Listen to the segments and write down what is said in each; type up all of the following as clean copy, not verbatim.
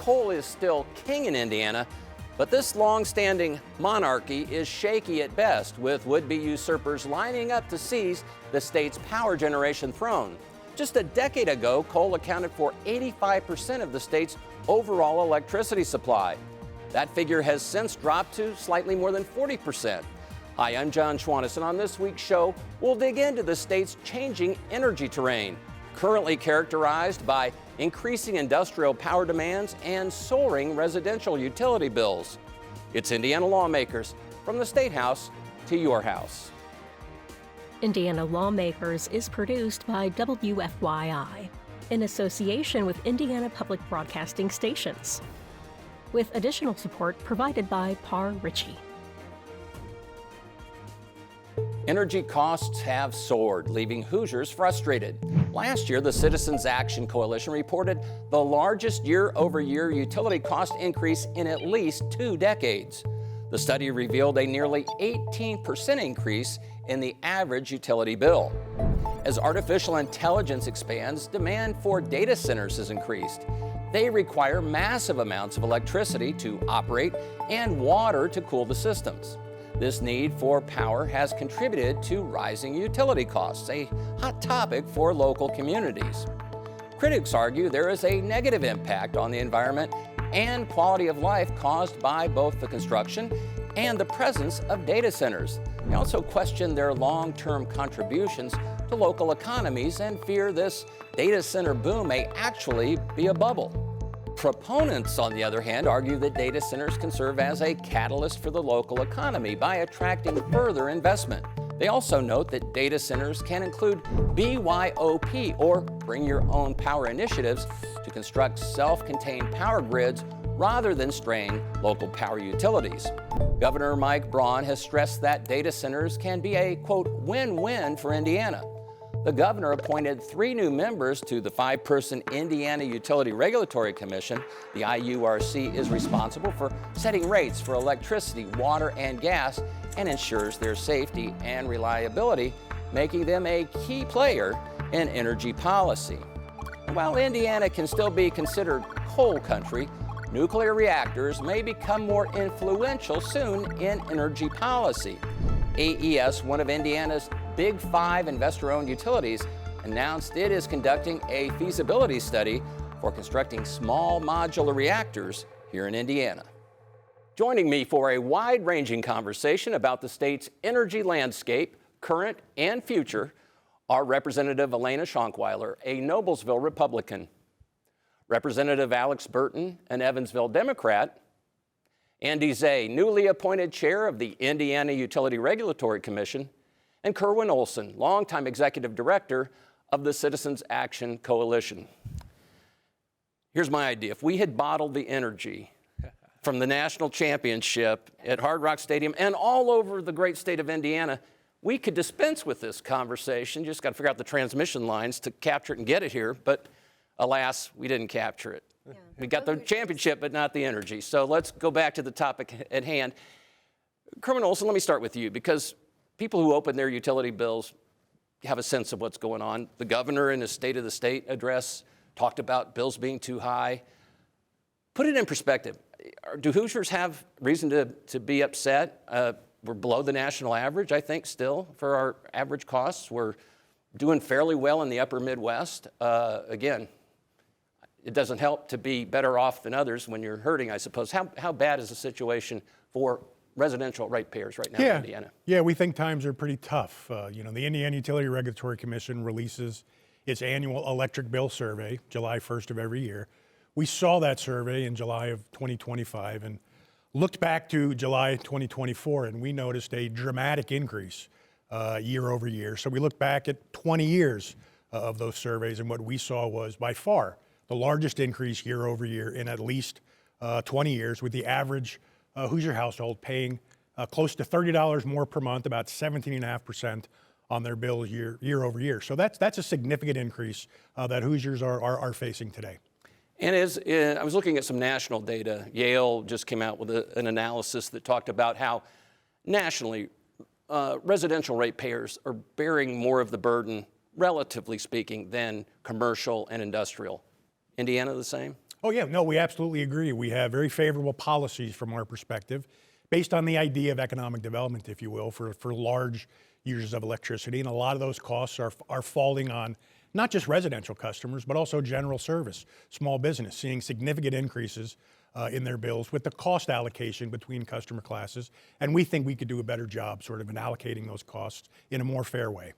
coal is still king in Indiana, but this long-standing monarchy is shaky at best, with would-be usurpers lining up to seize the state's power generation throne. Just a decade ago, coal accounted for 85% of the state's overall electricity supply. That figure has since dropped to slightly more than 40%. Hi, I'm John Schwannis, and on this week's show, we'll dig into the state's changing energy terrain, currently characterized by increasing industrial power demands and soaring residential utility bills. It's Indiana Lawmakers, from the State House to your house. Indiana Lawmakers is produced by WFYI in association with Indiana Public Broadcasting Stations, with additional support provided by Par Ritchie. Energy costs have soared, leaving Hoosiers frustrated. Last year, the Citizens Action Coalition reported the largest year-over-year utility cost increase in at least 2 decades. The study revealed a nearly 18% increase in the average utility bill. As artificial intelligence expands, demand for data centers has increased. They require massive amounts of electricity to operate and water to cool the systems. This need for power has contributed to rising utility costs, a hot topic for local communities. Critics argue there is a negative impact on the environment and quality of life caused by both the construction and the presence of data centers. They also question their long-term contributions to local economies and fear this data center boom may actually be a bubble. Proponents, on the other hand, argue that data centers can serve as a catalyst for the local economy by attracting further investment. They also note that data centers can include BYOP, or bring your own power initiatives, to construct self-contained power grids rather than strain local power utilities. Governor Mike Braun has stressed that data centers can be a, quote, win-win for Indiana. The governor appointed 3 new members to the 5-person Indiana Utility Regulatory Commission. The IURC is responsible for setting rates for electricity, water, and gas, and ensures their safety and reliability, making them a key player in energy policy. While Indiana can still be considered coal country, nuclear reactors may become more influential soon in energy policy. AES, one of Indiana's Big 5 investor-owned utilities, announced it is conducting a feasibility study for constructing small modular reactors here in Indiana. Joining me for a wide-ranging conversation about the state's energy landscape, current and future, are Representative Alaina Shonkwiler, a Noblesville Republican, Representative Alex Burton, an Evansville Democrat, Andy Zay, newly appointed chair of the Indiana Utility Regulatory Commission, and Kerwin Olson, longtime executive director of the Citizens Action Coalition. Here's my idea. If we had bottled the energy from the national championship at Hard Rock Stadium and all over the great state of Indiana, we could dispense with this conversation. Just got to figure out the transmission lines to capture it and get it here. But alas, we didn't capture it. Yeah. We got the championship, but not the energy. So let's go back to the topic at hand. Kerwin Olson, let me start with you, because people who open their utility bills have a sense of what's going on. The governor in his State of the State address talked about bills being too high. Put it in perspective. Do Hoosiers have reason to be upset? We're below the national average, I think, still, for our average costs. We're doing fairly well in the upper Midwest. Again, it doesn't help to be better off than others when you're hurting, I suppose. How bad is the situation for residential ratepayers right now in Indiana? Yeah, we think times are pretty tough. The Indiana Utility Regulatory Commission releases its annual electric bill survey July 1st of every year. We saw that survey in July of 2025 and looked back to July 2024, and we noticed a dramatic increase year over year. So we looked back at 20 years of those surveys, and what we saw was by far the largest increase year over year in at least 20 years, with the average Hoosier household paying close to $30 more per month, about 17.5% on their bills year over year. So that's a significant increase that Hoosiers are facing today. And I was looking at some national data. Yale just came out with an analysis that talked about how nationally residential ratepayers are bearing more of the burden, relatively speaking, than commercial and industrial. Indiana the same? Oh, yeah, no, we absolutely agree. We have very favorable policies from our perspective, based on the idea of economic development, if you will, for large users of electricity. And a lot of those costs are falling on not just residential customers, but also general service, small business, seeing significant increases in their bills with the cost allocation between customer classes. And we think we could do a better job sort of in allocating those costs in a more fair way.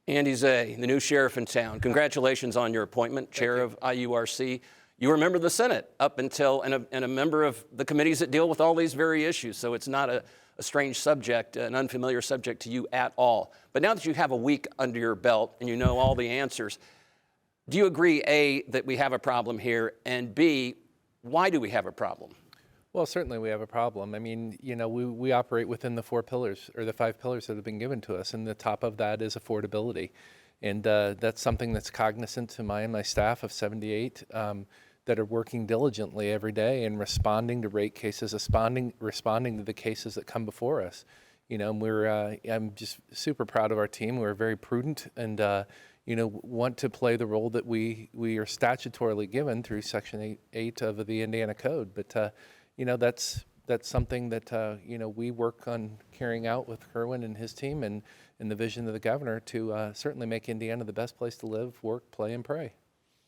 Andy Zay, the new sheriff in town. Congratulations on your appointment, chair of IURC. You were a member of the Senate up until, and a member of the committees that deal with all these very issues. So it's not a strange subject, an unfamiliar subject to you at all. But now that you have a week under your belt and you know all the answers, do you agree, A, that we have a problem here, and B, why do we have a problem? Well, certainly we have a problem. I mean, you know, we operate within the 4 pillars, or the 5 pillars that have been given to us, and the top of that is affordability. And that's something that's cognizant to my staff of 78 that are working diligently every day and responding to rate cases, responding to the cases that come before us. You know, I'm just super proud of our team. We're very prudent and, you know, want to play the role that we are statutorily given through Section 8 of the Indiana Code. But, you know, that's something that, you know, we work on carrying out with Kerwin and his team and the vision of the governor to certainly make Indiana the best place to live, work, play, and pray.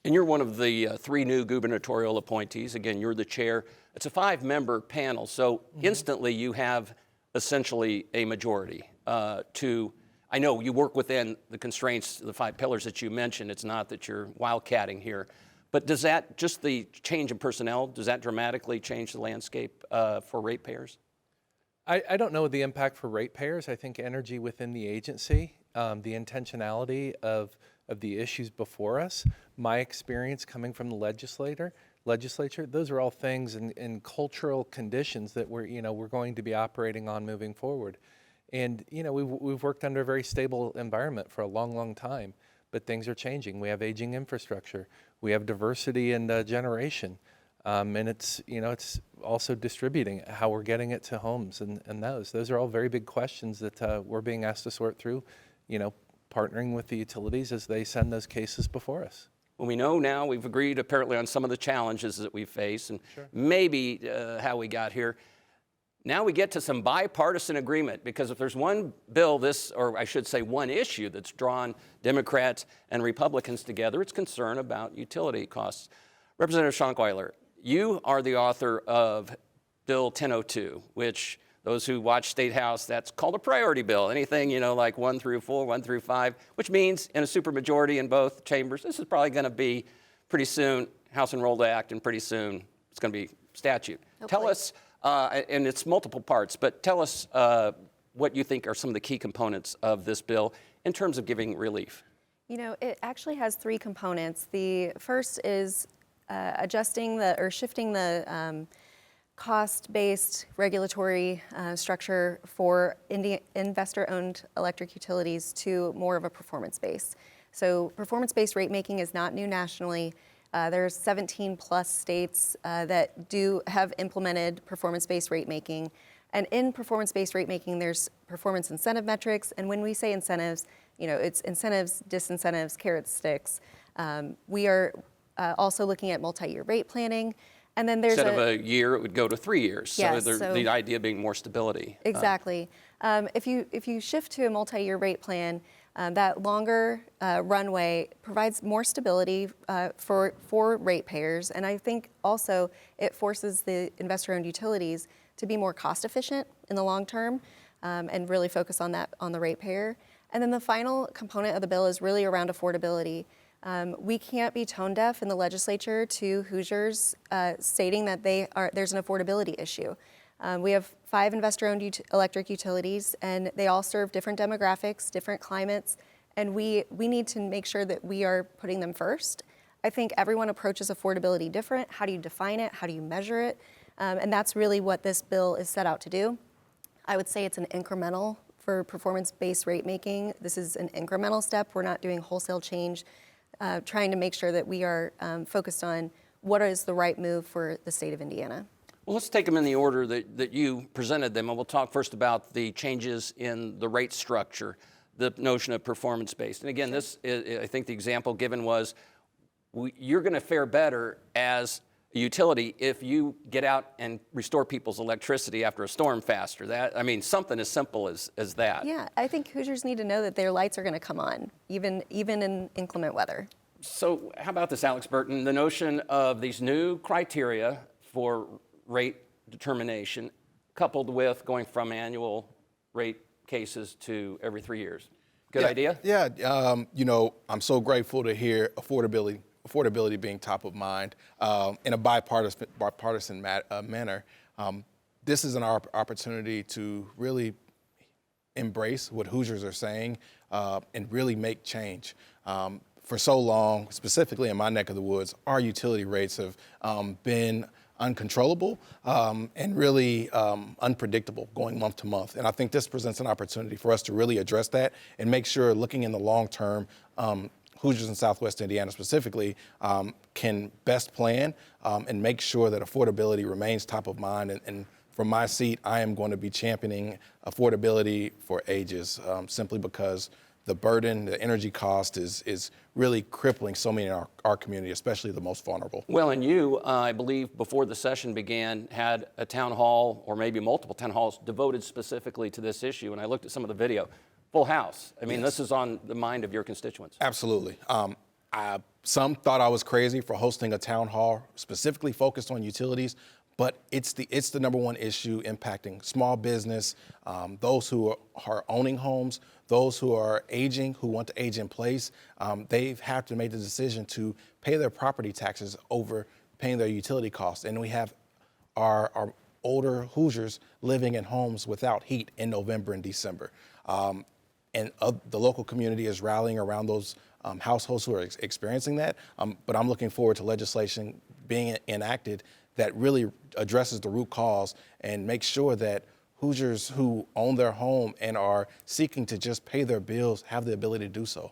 And you're one of the 3 new gubernatorial appointees. Again, you're the chair. It's a 5-member panel, so instantly you have essentially a majority I know you work within the constraints, the 5 pillars that you mentioned. It's not that you're wildcatting here. But does that, just the change in personnel, does that dramatically change the landscape for ratepayers? I don't know the impact for ratepayers. I think energy within the agency, the intentionality of the issues before us, my experience coming from the legislature, those are all things and cultural conditions that we're going to be operating on moving forward. And you know, we've worked under a very stable environment for a long, long time, but things are changing. We have aging infrastructure, we have diversity and generation, and it's also distributing how we're getting it to homes, and those are all very big questions that we're being asked to sort through. You know, partnering with the utilities as they send those cases before us. Well, we know now, we've agreed apparently on some of the challenges that we face and maybe how we got here. Now we get to some bipartisan agreement, because if there's one bill, or I should say one issue that's drawn Democrats and Republicans together, it's concern about utility costs. Representative Shonkwiler, you are the author of Bill 1002, which those who watch State House, that's called a priority bill. Anything, you know, like 1 through 4, 1 through 5, which means in a supermajority in both chambers, this is probably going to be pretty soon House Enrolled Act, and pretty soon it's going to be statute. Hopefully. Tell us, and it's multiple parts, but tell us what you think are some of the key components of this bill in terms of giving relief. You know, it actually has 3 components. The first is shifting the cost-based regulatory structure for investor-owned electric utilities to more of a performance-based. So performance-based rate making is not new nationally. There's 17 plus states that have implemented performance-based rate making. And in performance-based rate making, there's performance incentive metrics. And when we say incentives, you know, it's incentives, disincentives, carrots, sticks. We are also looking at multi-year rate planning. And then there's instead of a year, it would go to 3 years. Yes, So the idea being more stability. Exactly. If you shift to a multi-year rate plan, that longer runway provides more stability for ratepayers, and I think also it forces the investor-owned utilities to be more cost efficient in the long term, and really focus on the ratepayer. And then the final component of the bill is really around affordability. We can't be tone deaf in the legislature to Hoosiers stating that there's an affordability issue. We have 5 investor-owned electric utilities, and they all serve different demographics, different climates, and we need to make sure that we are putting them first. I think everyone approaches affordability different. How do you define it? How do you measure it? And that's really what this bill is set out to do. I would say it's an incremental for performance-based rate making. This is an incremental step. We're not doing wholesale change, trying to make sure that we are focused on what is the right move for the state of Indiana. Well, let's take them in the order that you presented them, and we'll talk first about the changes in the rate structure, the notion of performance-based. And again, this is, I think the example given was you're going to fare better as a utility if you get out and restore people's electricity after a storm faster. Something as simple as that. Yeah, I think Hoosiers need to know that their lights are going to come on, even in inclement weather. So how about this, Alex Burton, the notion of these new criteria for rate determination coupled with going from annual rate cases to every 3 years? Good idea? Yeah, I'm so grateful to hear affordability being top of mind in a bipartisan manner. This is an opportunity to really embrace what Hoosiers are saying and really make change. For so long, specifically in my neck of the woods, our utility rates have been uncontrollable and really unpredictable going month to month. And I think this presents an opportunity for us to really address that and make sure, looking in the long term, Hoosiers in Southwest Indiana specifically can best plan and make sure that affordability remains top of mind. And from my seat, I am going to be championing affordability for ages simply because the burden, the energy cost is really crippling so many in our community, especially the most vulnerable. Well, and you, I believe, before the session began, had a town hall or maybe multiple town halls devoted specifically to this issue. And I looked at some of the video. Full house. Yes. This is on the mind of your constituents. Absolutely. Some thought I was crazy for hosting a town hall specifically focused on utilities, but it's the number one issue impacting small business, those who are owning homes, those who are aging, who want to age in place. They have to make the decision to pay their property taxes over paying their utility costs. And we have our older Hoosiers living in homes without heat in November and December. And the local community is rallying around those households who are experiencing that. But I'm looking forward to legislation being enacted that really addresses the root cause and makes sure that Hoosiers who own their home and are seeking to just pay their bills have the ability to do so.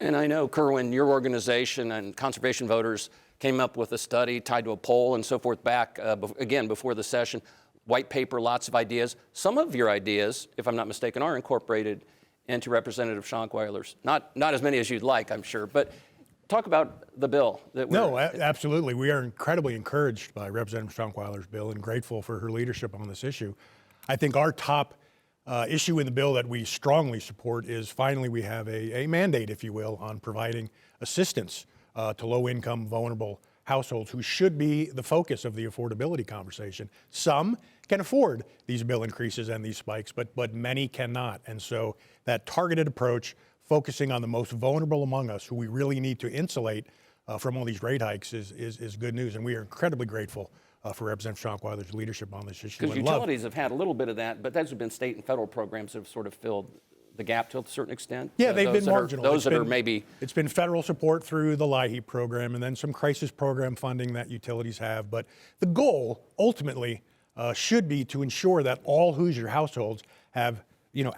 And I know, Kerwin, your organization and Conservation Voters came up with a study tied to a poll and so forth back, again, before the session. White paper, lots of ideas. Some of your ideas, if I'm not mistaken, are incorporated into Representative Shonkwiler's. Not as many as you'd like, I'm sure, but talk about the bill. Absolutely. We are incredibly encouraged by Representative Shonkwiler's bill and grateful for her leadership on this issue. I think our top issue in the bill that we strongly support is finally we have a mandate, if you will, on providing assistance to low-income, vulnerable households who should be the focus of the affordability conversation. Some can afford these bill increases and these spikes, but many cannot. And so that targeted approach, focusing on the most vulnerable among us who we really need to insulate from all these rate hikes is good news. And we are incredibly grateful for Representative Shonkwiler's leadership on this issue. Because utilities have had a little bit of that, but those have been state and federal programs that have sort of filled the gap to a certain extent. Yeah, they've been marginal. It's been federal support through the LIHEAP program and then some crisis program funding that utilities have. But the goal ultimately should be to ensure that all Hoosier households have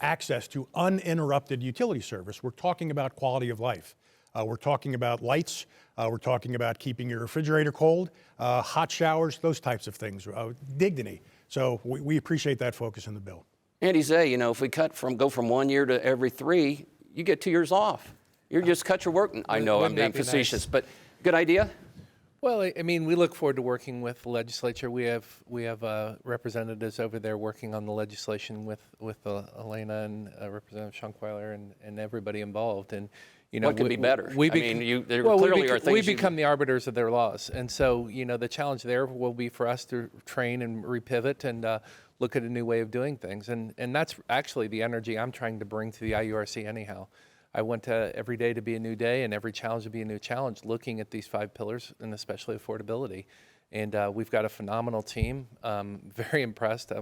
access to uninterrupted utility service. We're talking about quality of life. We're talking about lights. We're talking about keeping your refrigerator cold, hot showers, those types of things, dignity. So we appreciate that focus in the bill. Andy Zay, if we go from 1 year to every 3, you get 2 years off. You just cut your work. I know I'm being facetious, but good idea. Well, we look forward to working with the legislature. We have representatives over there working on the legislation with Alaina and Representative Shonkwiler and everybody involved. And what could be better? We become the arbiters of their laws, and so the challenge there will be for us to train and repivot and look at a new way of doing things. And that's actually the energy I'm trying to bring to the IURC anyhow. I want every day to be a new day and every challenge to be a new challenge, looking at these 5 pillars and especially affordability. And we've got a phenomenal team. Very impressed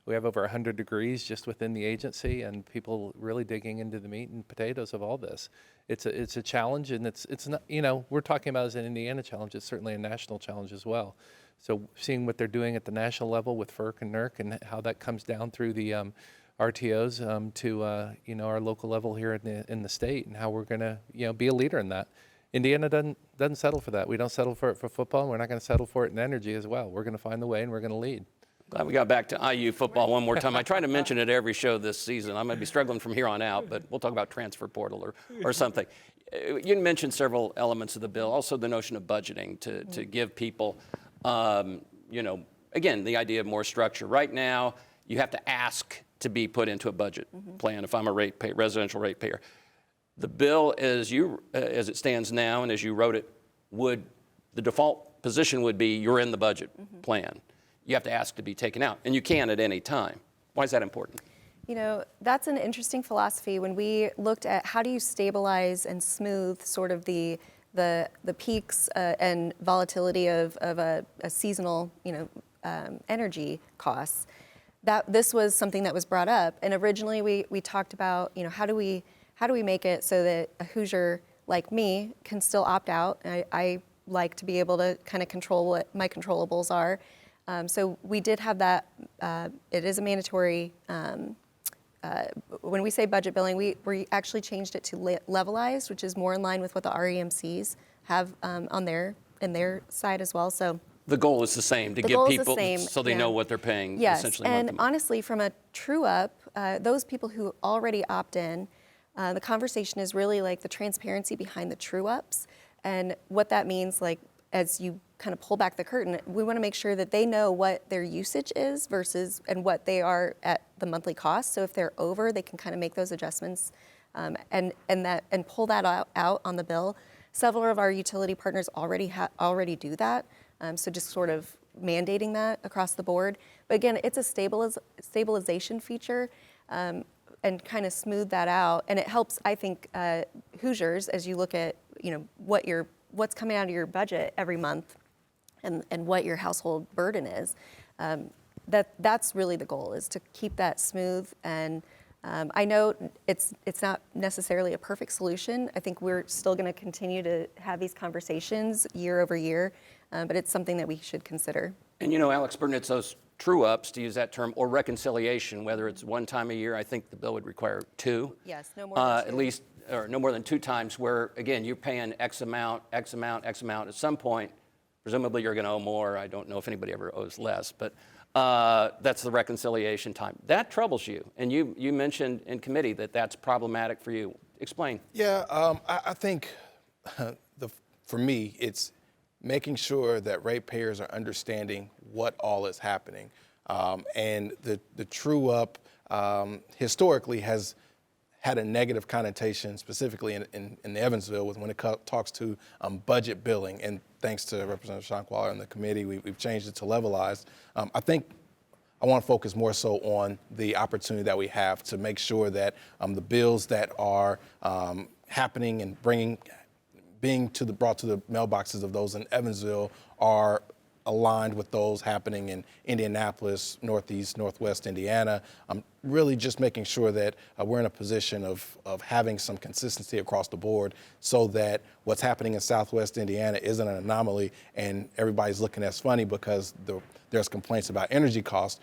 we have over 100 degrees just within the agency and people really digging into the meat and potatoes of all this. It's a challenge, and it's not, we're talking about it as an Indiana challenge. It's certainly a national challenge as well. So seeing what they're doing at the national level with FERC and NERC and how that comes down through the RTOs to our local level here in the state, and how we're going to be a leader in that. Indiana doesn't settle for that. We don't settle for it for football, and we're not going to settle for it in energy as well. We're going to find the way, and we're going to lead. Glad we got back to IU football one more time. I try to mention it every show this season. I'm going to be struggling from here on out, but we'll talk about transfer portal or something. You mentioned several elements of the bill, also the notion of budgeting to give people, again, the idea of more structure. Right now, you have to ask to be put into a budget plan if I'm a residential ratepayer. The bill, as it stands now and as you wrote it, the default position would be you're in the budget plan. You have to ask to be taken out, and you can at any time. Why is that important? That's an interesting philosophy. When we looked at how do you stabilize and smooth sort of the peaks and volatility of a seasonal, energy costs, this was something that was brought up. And originally we talked about, how do we make it so that a Hoosier like me can still opt out? I like to be able to kind of control what my controllables are. So we did have that. It is a mandatory. When we say budget billing, we actually changed it to levelized, which is more in line with what the REMCs have in their side as well. So the goal is the same, to give people so they know what they're paying. Yes, essentially and honestly, from a true up, those people who already opt in, the conversation is really like the transparency behind the true ups, and what that means. Like as you kind of pull back the curtain, we want to make sure that they know what their usage is versus and what they are at the monthly cost. So if they're over, they can kind of make those adjustments and pull that out on the bill. Several of our utility partners already do that. So just sort of mandating that across the board. But again, it's a stabilization feature and kind of smooth that out. And it helps, I think, Hoosiers as you look at what's coming out of your budget every month and what your household burden is. That's really the goal, is to keep that smooth. And I know it's not necessarily a perfect solution. I think we're still going to continue to have these conversations year over year, but it's something that we should consider. And Alex Burton, it's those true ups, to use that term, or reconciliation, whether it's one time a year. I think the bill would require two. Yes, no more than two. At least, or no more than two times, where again you're paying X amount. At some point, presumably you're going to owe more. I don't know if anybody ever owes less, but that's the reconciliation time. That troubles you, and you mentioned in committee that that's problematic for you. Explain. Yeah, I think for me, it's making sure that ratepayers are understanding what all is happening, and the true up historically has had a negative connotation, specifically in Evansville, when it talks to budget billing. And thanks to Representative Shonkwiler and the committee, we've changed it to levelized. I think I want to focus more so on the opportunity that we have to make sure that the bills that are happening and being brought to the mailboxes of those in Evansville are aligned with those happening in Indianapolis, Northeast, Northwest Indiana. Really just making sure that we're in a position of having some consistency across the board, so that what's happening in Southwest Indiana isn't an anomaly and everybody's looking at us funny because there's complaints about energy costs.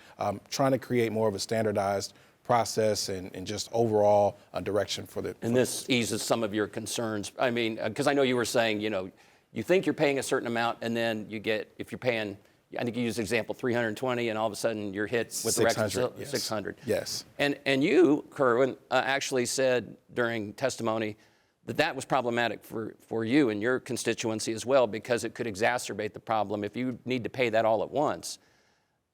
Trying to create more of a standardized process and just overall direction for the. And this eases some of your concerns. I mean, because I know you were saying, you think you're paying a certain amount, and then you get, if you're paying, I think you used the example 320, and all of a sudden you're hit with 600, the 600. Yes. And you, Kerwin, actually said during testimony that was problematic for you and your constituency as well, because it could exacerbate the problem if you need to pay that all at once.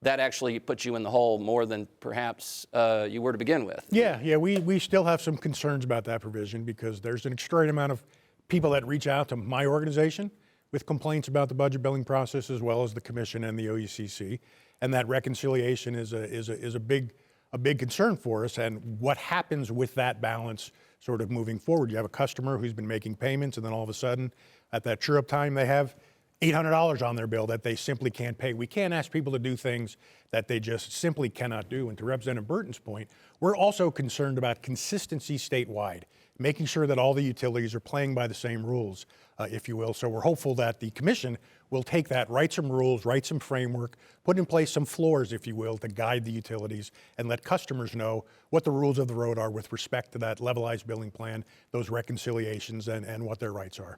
That actually puts you in the hole more than perhaps you were to begin with. Yeah, we still have some concerns about that provision, because there's an extraordinary amount of people that reach out to my organization with complaints about the budget billing process, as well as the commission and the OECC, and that reconciliation is a big concern for us. And what happens with that balance sort of moving forward? You have a customer who's been making payments, and then all of a sudden at that true up time they have $800 on their bill that they simply can't pay. We can't ask people to do things that they just simply cannot do. And to Representative Burton's point, we're also concerned about consistency statewide, making sure that all the utilities are playing by the same rules, if you will. So we're hopeful that the commission will take that, write some rules, write some framework, put in place some floors, if you will, to guide the utilities and let customers know what the rules of the road are with respect to that levelized billing plan, those reconciliations, and what their rights are.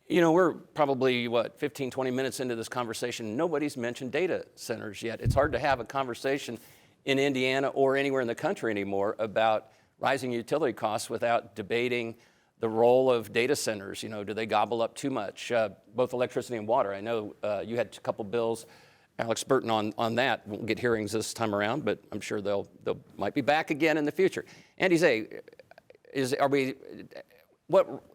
You know, we're probably, 15, 20 minutes into this conversation. Nobody's mentioned data centers yet. It's hard to have a conversation in Indiana or anywhere in the country anymore about rising utility costs without debating the role of data centers. You know, do they gobble up too much, both electricity and water? I know you had a couple bills, Alex Burton, on that. Won't get hearings this time around, but I'm sure they'll might be back again in the future. Andy Zay,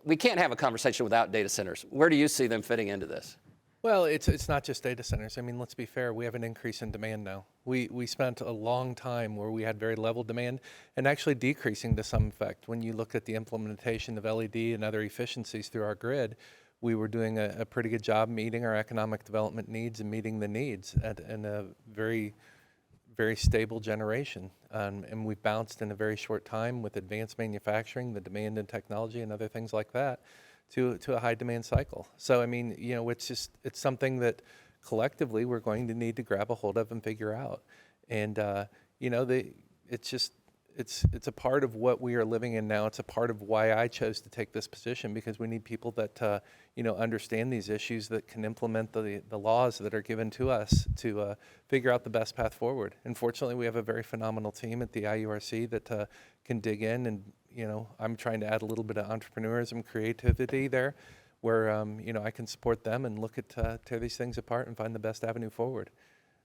we can't have a conversation without data centers. Where do you see them fitting into this? Well, it's not just data centers. I mean, let's be fair. We have an increase in demand now. We spent a long time where we had very level demand and actually decreasing to some effect. When you look at the implementation of LED and other efficiencies through our grid, we were doing a pretty good job meeting our economic development needs and meeting the needs in a very, very stable generation. And we bounced in a very short time with advanced manufacturing, the demand in technology and other things like that, to a high demand cycle. So, I mean, you know, it's something that collectively we're going to need to grab a hold of and figure out. And, you know, it's a part of what we are living in now. It's a part of why I chose to take this position, because we need people that, you know, understand these issues, that can implement the laws that are given to us to figure out the best path forward. And fortunately, we have a very phenomenal team at the IURC that can dig in, and, you know, I'm trying to add a little bit of entrepreneurism, creativity there, where, you know, I can support them and look at tear these things apart and find the best avenue forward.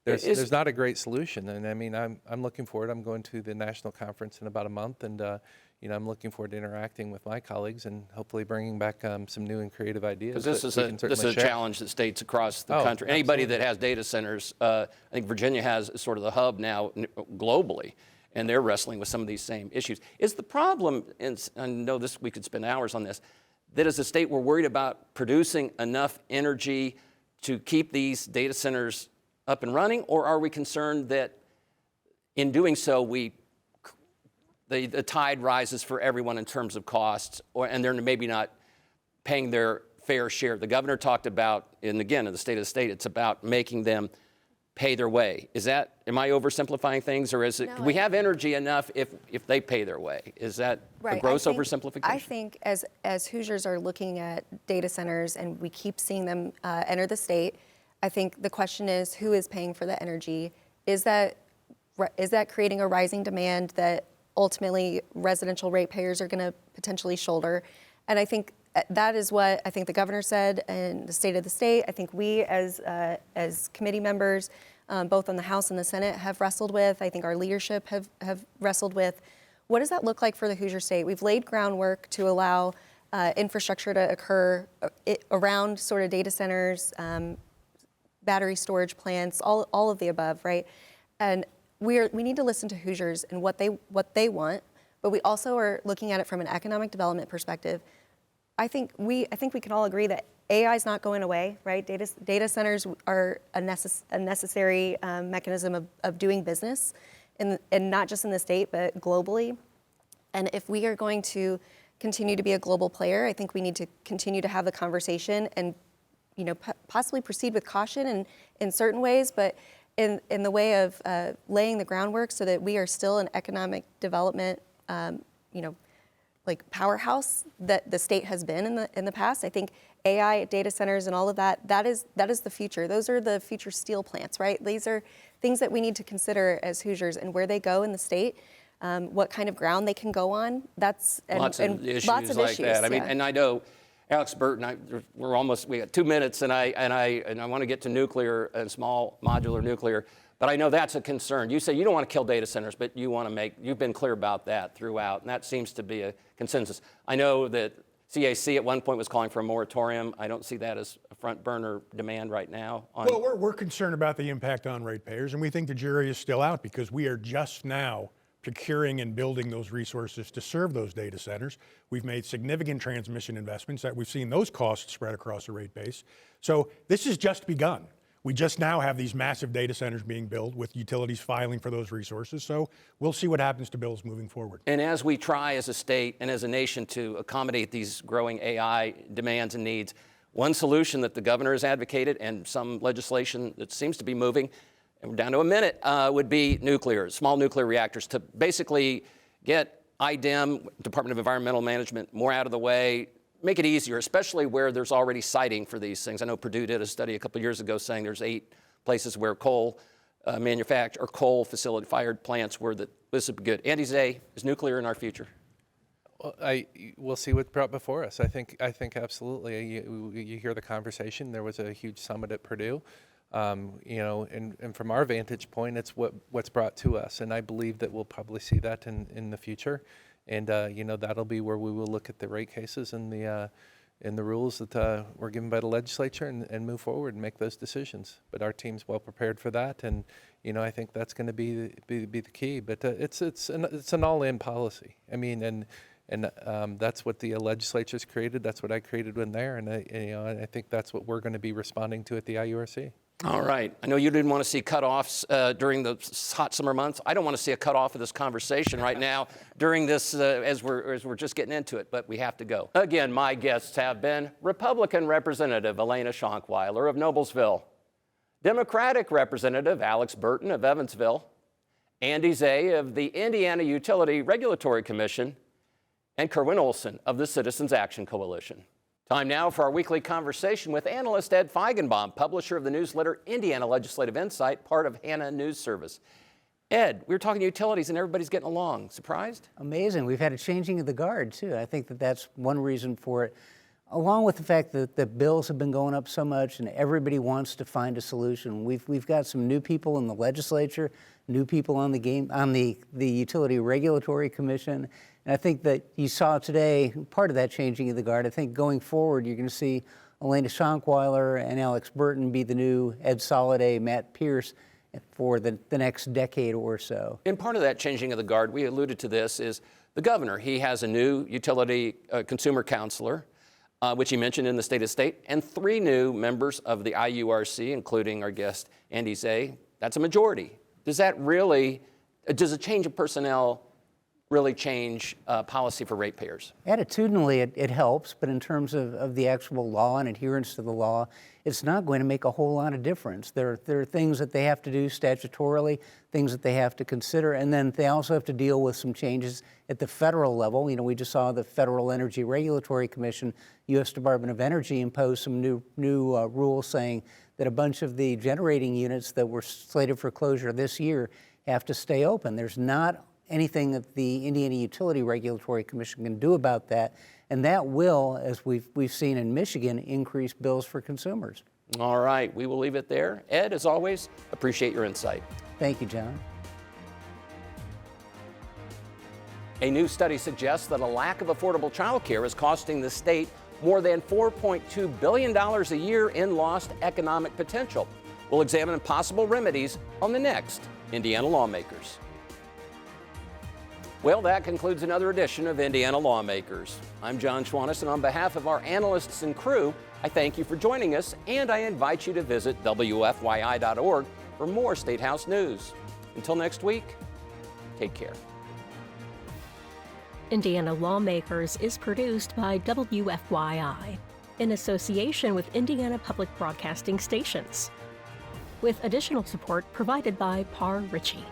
There's not a great solution, and I mean, I'm looking forward. I'm going to the national conference in about a month, and you know, I'm looking forward to interacting with my colleagues and hopefully bringing back some new and creative ideas. Because this is a challenge that states across the country. Anybody that has data centers, I think Virginia has sort of the hub now globally, and they're wrestling with some of these same issues. Is the problem, and I know this, we could spend hours on this, that as a state we're worried about producing enough energy to keep these data centers up and running, or are we concerned that in doing so the tide rises for everyone in terms of costs, and they're maybe not paying their fair share? The governor talked about, and again, in the state of the state, it's about making them pay their way. Am I oversimplifying things, or is it, we have energy enough if they pay their way? Is that a gross oversimplification? I think as Hoosiers are looking at data centers and we keep seeing them enter the state, I think the question is, who is paying for the energy? Is that creating a rising demand that ultimately residential ratepayers are going to potentially shoulder? And I think that is what I think the governor said in the state of the state. I think we as committee members, both on the House and the Senate, have wrestled with. I think our leadership have wrestled with. What does that look like for the Hoosier state? We've laid groundwork to allow infrastructure to occur around sort of data centers, battery storage plants, all of the above, right? And we need to listen to Hoosiers and what they want, but we also are looking at it from an economic development perspective. I think we can all agree that AI is not going away, right? Data centers are a necessary mechanism of doing business, and not just in the state, but globally. And if we are going to continue to be a global player, I think we need to continue to have the conversation and, you know, possibly proceed with caution in certain ways, but in the way of laying the groundwork so that we are still an economic development, you know, like powerhouse that the state has been in the past. I think AI, data centers, and all of that is the future. Those are the future steel plants, right? These are things that we need to consider as Hoosiers, and where they go in the state, what kind of ground they can go on. That's lots of issues like that. Yeah. I mean, and I know Alex Burton, we got 2 minutes, and I want to get to nuclear and small modular nuclear, but I know that's a concern. You say you don't want to kill data centers, but you've been clear about that throughout, and that seems to be a consensus. I know that CAC at one point was calling for a moratorium. I don't see that as a front burner demand right now. Well, we're concerned about the impact on ratepayers, and we think the jury is still out, because we are just now procuring and building those resources to serve those data centers. We've made significant transmission investments that we've seen those costs spread across the rate base. So this has just begun. We just now have these massive data centers being built with utilities filing for those resources. So we'll see what happens to bills moving forward. And as we try as a state and as a nation to accommodate these growing AI demands and needs, one solution that the governor has advocated, and some legislation that seems to be moving, and we're down to a minute, would be nuclear, small nuclear reactors, to basically get IDEM, Department of Environmental Management, more out of the way, make it easier, especially where there's already siting for these things. I know Purdue did a study a couple of years ago saying there's 8 places where coal coal facility-fired plants where this would be good. Andy Zay, is nuclear in our future? Well, we'll see what's brought before us. I think absolutely. You hear the conversation. There was a huge summit at Purdue, and from our vantage point, it's what's brought to us, and I believe that we'll probably see that in the future, and that'll be where we will look at the rate cases and the rules that were given by the legislature and move forward and make those decisions. But our team's well prepared for that, and I think that's going to be the key. But it's an all-in policy. I mean, and that's what the legislature's created. That's what I created when there, and I think that's what we're going to be responding to at the IURC. All right. I know you didn't want to see cutoffs during the hot summer months. I don't want to see a cutoff of this conversation right now during this as we're just getting into it, but we have to go. Again, my guests have been Republican Representative Alaina Shonkwiler of Noblesville, Democratic Representative Alex Burton of Evansville, Andy Zay of the Indiana Utility Regulatory Commission, and Kerwin Olson of the Citizens Action Coalition. Time now for our weekly conversation with analyst Ed Feigenbaum, publisher of the newsletter Indiana Legislative Insight, part of Hannah News Service. Ed, we were talking utilities and everybody's getting along. Surprised? Amazing. We've had a changing of the guard, too. I think that's one reason for it, along with the fact that the bills have been going up so much and everybody wants to find a solution. We've got some new people in the legislature, new people on the Utility Regulatory Commission. And I think that you saw today part of that changing of the guard. I think going forward, you're going to see Alaina Shonkwiler and Alex Burton be the new Ed Soliday, Matt Pierce for the next decade or so. And part of that changing of the guard, we alluded to this, is the governor. He has a new utility consumer counselor, which he mentioned in the State of State, and 3 new members of the IURC, including our guest Andy Zay. That's a majority. Does a change of personnel really change policy for ratepayers? Attitudinally, it helps, but in terms of the actual law and adherence to the law, it's not going to make a whole lot of difference. There are things that they have to do statutorily, things that they have to consider, and then they also have to deal with some changes at the federal level. We just saw the Federal Energy Regulatory Commission, U.S. Department of Energy, impose some new rules saying that a bunch of the generating units that were slated for closure this year have to stay open. There's not anything that the Indiana Utility Regulatory Commission can do about that, and that will, as we've seen in Michigan, increase bills for consumers. All right, we will leave it there. Ed, as always, appreciate your insight. Thank you, John. A new study suggests that a lack of affordable child care is costing the state more than $4.2 billion a year in lost economic potential. We'll examine possible remedies on the next Indiana Lawmakers. Well, that concludes another edition of Indiana Lawmakers. I'm John Schwannis, and on behalf of our analysts and crew, I thank you for joining us, and I invite you to visit WFYI.org for more State House news. Until next week, take care. Indiana Lawmakers is produced by WFYI in association with Indiana Public Broadcasting Stations, with additional support provided by Par Ritchie.